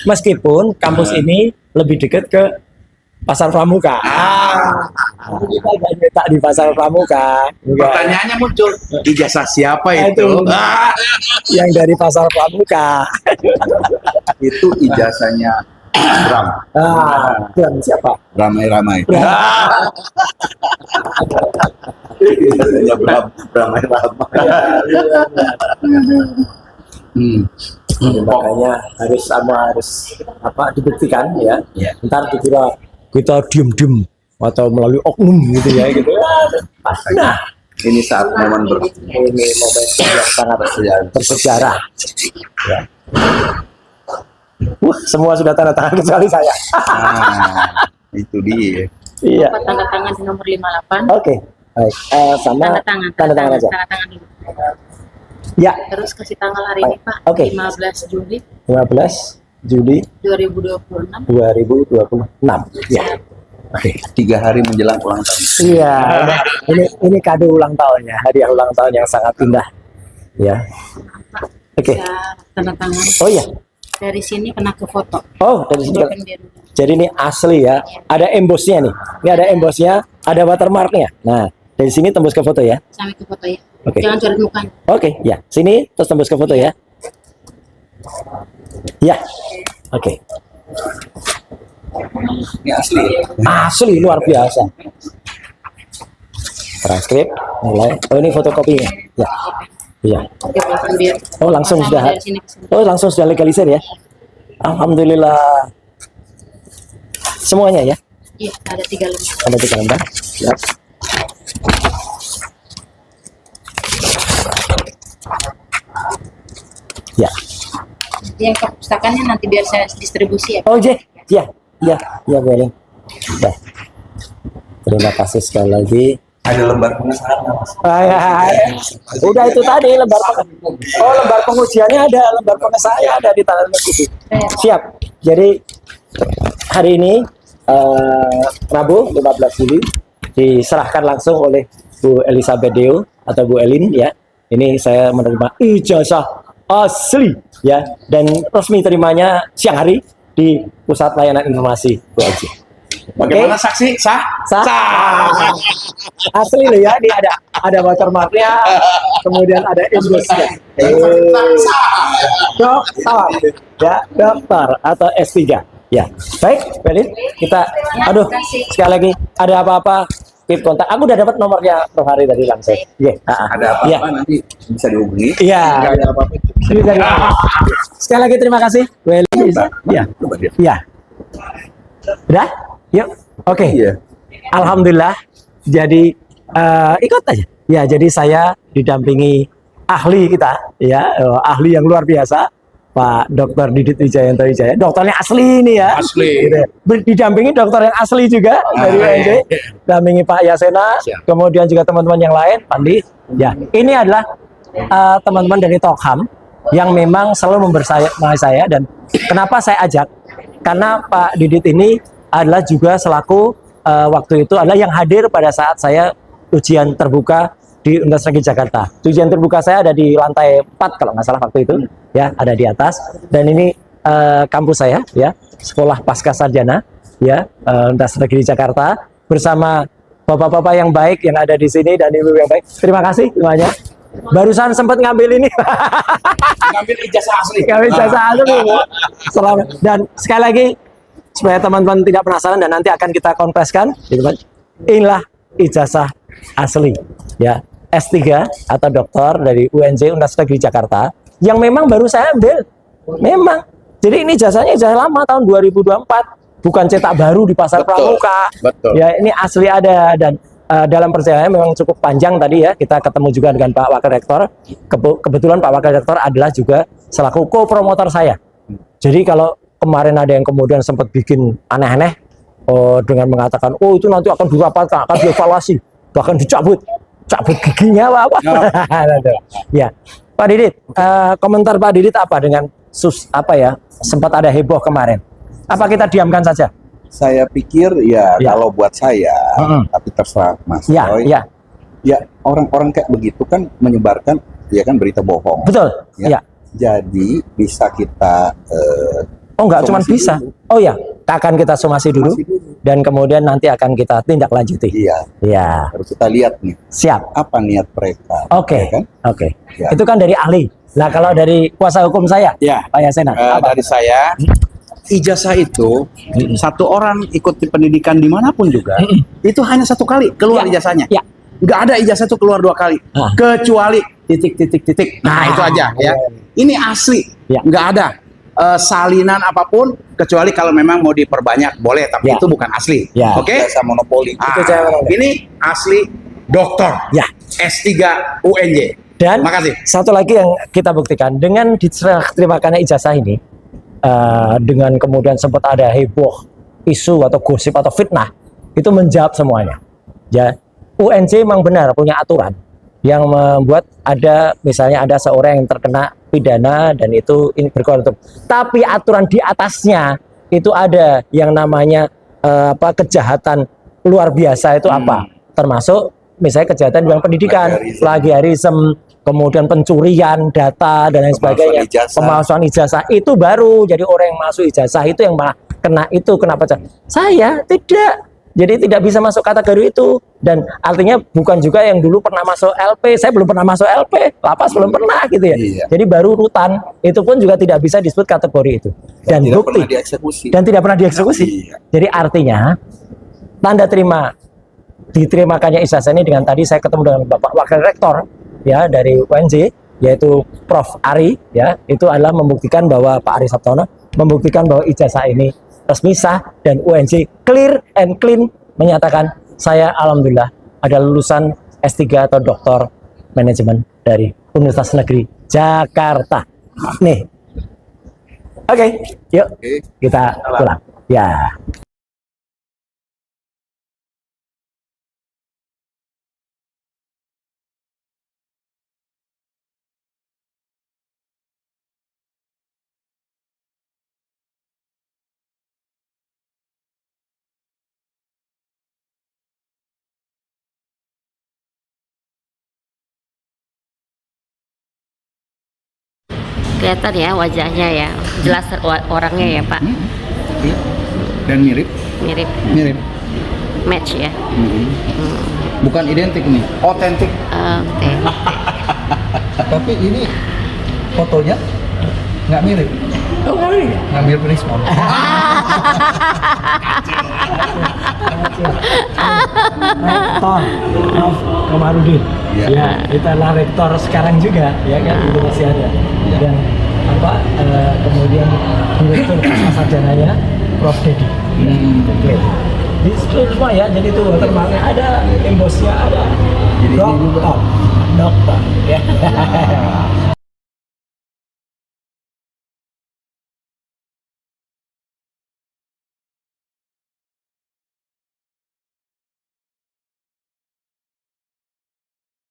Meskipun kampus ini lebih dekat ke Pasar Pramuka. Kita nggak nyetak di Pasar Pramuka. Pertanyaannya muncul, ijazah siapa itu? Yang dari Pasar Pramuka. Itu ijazahnya Bram. Bram siapa? Ramai-ramai. Ijazahnya Bram. Ramai-ramai. Makanya harus dibuktikan ya. Ntar dikira kita diem-diem atau melalui oknum gitu ya gitu. Nah, Ini saat momen ini momen yang sangat bersejarah. Ya. Semua sudah tanda tangan kecuali saya. Itu dia. Iya. Tanda tangan di nomor 58. Oke. Baik. Sama tanda tangan aja. Tanda tangan dulu. Ya. Terus kasih tanggal hari ini Pak. Oke. 15 Juli 15 Juli 2026. 2026. Ya. Oke. 3 hari menjelang ulang tahun. Iya. Ini kado ulang tahun ya. Hadiah ulang tahun yang sangat indah. Ya. Oke. Ya, tanda tangan. Oh iya. Dari sini kena ke foto. Oh, dari sini. Broken biru. Jadi ini asli ya. Ada embossnya nih. Ini ada embossnya, ada watermarknya. Nah, Dari sini tembus ke foto ya. Sampai ke foto ya. Oke. Jangan coret mukanya. Oke, ya. Sini terus tembus ke foto ya. Ya. Oke. Ini asli. Asli luar biasa. Transkrip mulai. Oh, ini fotokopinya. Ya. Iya. Oke, Pak, biar. Oh, langsung Sama sudah. dari sini ke sini. Oh, langsung sudah legalisir ya. Alhamdulillah. Semuanya ya. Iya, ada 3 lembar. Ada 3 lembar. Ya. Ya. Yang perpustakaannya nanti biar saya distribusi ya. Oh, ya. Ya. Ya, ya boleh. Ya. Terima kasih sekali lagi. Ada lembar pengesahan nggak, Mas? Udah itu tadi lembar lembar pengujiannya ada, lembar pengesahannya ada di tangan itu. Siap. Jadi hari ini Rabu 15 Juli diserahkan langsung oleh Bu Elizabeth Deo atau Bu Elin ya. Ini saya menerima ijazah asli ya, dan resmi terimanya siang hari di Pusat Layanan Informasi UNJ. Bagaimana saksi? Sah? Asli loh ya, ini ada watermarknya, kemudian ada endosnya. Dokter, ya, dokter atau S3. Ya, baik, Belin, kita, aduh, sekali lagi, ada apa-apa, keep kontak. Aku udah dapat nomornya Prof Hari tadi langsung. Iya, Ada apa-apa ya. nanti bisa dihubungi. Iya. Nggak ada apa-apa. Sekali lagi terima kasih, Belin. Iya, Coba dia. iya. Udah? Yuk, oke. Iya. Alhamdulillah. Jadi ikut aja. Ya, jadi saya didampingi ahli kita, ya, ahli yang luar biasa, Pak Dr. Didit Wijayanto Wijaya. Dokternya asli ini ya. Asli. Gitu. Didampingi dokter yang asli juga dari UNJ. Dampingi Pak Yasena, kemudian juga teman-teman yang lain, Pandi. Ya, ini adalah teman-teman dari Tokham yang memang selalu membersamai saya, dan kenapa saya ajak? Karena Pak Didit ini adalah juga selaku waktu itu adalah yang hadir pada saat saya ujian terbuka di Universitas Negeri Jakarta. Ujian terbuka saya ada di lantai 4 kalau nggak salah waktu itu, ya, ada di atas. Dan ini kampus saya, ya, Sekolah Pasca Sarjana, ya, Universitas Negeri Jakarta, bersama bapak-bapak yang baik yang ada di sini dan ibu yang baik. Terima kasih semuanya. Barusan sempat ngambil ini. Ngambil ijazah asli. Ngambil ijazah asli. Selamat. Dan sekali lagi, supaya teman-teman tidak penasaran dan nanti akan kita konfeskan, gitu kan. Inilah ijazah asli, ya, S3 atau doktor dari UNJ Universitas Negeri Jakarta yang memang baru saya ambil. Memang. Jadi ini ijazahnya ijazah lama tahun 2024, bukan cetak baru di pasar pramuka. Betul. Ya, ini asli ada, dan dalam perjalanan memang cukup panjang tadi ya, kita ketemu juga dengan Pak Wakil Rektor. Kebetulan Pak Wakil Rektor adalah juga selaku co-promotor saya. Jadi kalau kemarin ada yang kemudian sempat bikin aneh-aneh dengan mengatakan, oh itu nanti akan dirapatkan, akan dievaluasi, bahkan cabut giginya apa? Ya, Pak Didit, komentar Pak Didit apa dengan sempat ada heboh kemarin? Apa kita diamkan saja? Saya pikir ya, Ya. kalau buat saya, tapi terserah Mas Ya, Roy, ya, ya orang-orang kayak begitu kan menyebarkan ya kan berita bohong. betul. Ya. Ya. Jadi bisa kita Oh enggak, cuma somasi bisa. dulu. Oh ya, akan kita somasi dulu, Somasi dulu. dan kemudian nanti akan kita tindak lanjuti. Iya, Ya, harus kita lihat nih siap. apa niat mereka. Oke, ya kan? oke. Ya. Itu kan dari ahli. Nah, kalau dari kuasa hukum saya, Ya. Pak Yasena, apa? Dari saya, ijazah itu satu orang ikut di pendidikan dimanapun juga, itu hanya 1 kali keluar Ya. ijazahnya. Ya. Nggak ada ijazah itu keluar 2 kali, Ah. kecuali titik. Nah, itu aja ya. Ini asli, Ya. nggak ada salinan apapun, kecuali kalau memang mau diperbanyak boleh, tapi Ya. itu bukan asli. Ya. Oke? Jasa monopoli. Ah, Itu saya menolak. ini asli doktor Ya. S3 UNJ. Dan Makasih. satu lagi yang kita buktikan dengan diterima ijazah ini, dengan kemudian sempat ada heboh isu atau gosip atau fitnah, itu menjawab semuanya. Ya, UNJ memang benar punya aturan yang membuat ada, misalnya ada seorang yang terkena pidana dan itu ini berkualitas. Tapi aturan di atasnya itu ada yang namanya kejahatan luar biasa itu apa? Termasuk misalnya kejahatan di bidang pendidikan, plagiarisme, kemudian pencurian data dan lain sebagainya, pemalsuan ijazah, itu baru. Jadi orang yang masuk ijazah itu yang malah kena itu, kenapa? Saya tidak. Jadi tidak bisa masuk kategori itu. Dan artinya bukan juga yang dulu pernah masuk LP. Saya belum pernah masuk LP, lapas belum pernah gitu ya. Iya. Jadi baru rutan, itu pun juga tidak bisa disebut kategori itu. Dan tidak bukti. pernah dieksekusi. Dan tidak pernah dieksekusi. Iya. Jadi artinya tanda terima diterimakannya ijazah ini dengan tadi saya ketemu dengan Bapak Wakil Rektor ya dari UNJ, yaitu Prof. Ari ya, itu adalah membuktikan bahwa Pak Ari Sabtono membuktikan bahwa ijazah ini resmi sah dan UNJ clear and clean menyatakan saya alhamdulillah ada lulusan S3 atau Doktor Manajemen dari Universitas Negeri Jakarta. Nih. Oke, yuk kita pulang. Ya. Kelihatan ya wajahnya ya, jelas orangnya ya Pak, Iya. Dan mirip, mirip, mirip. match ya. Bukan identik nih, otentik. Oke. Tapi ini fotonya nggak mirip. Oh, kali. Nggak mirip Rismon. Rektor Prof. Komarudin. Ya. Ya, itu adalah rektor sekarang juga, ya kan, itu masih ada. Dan kemudian direktur pasca sarjananya Prof. Dedi. Clear. Di clear semua ya, jadi itu watermarknya ada, embosnya ada. Jadi ini juga. Dokter, ya.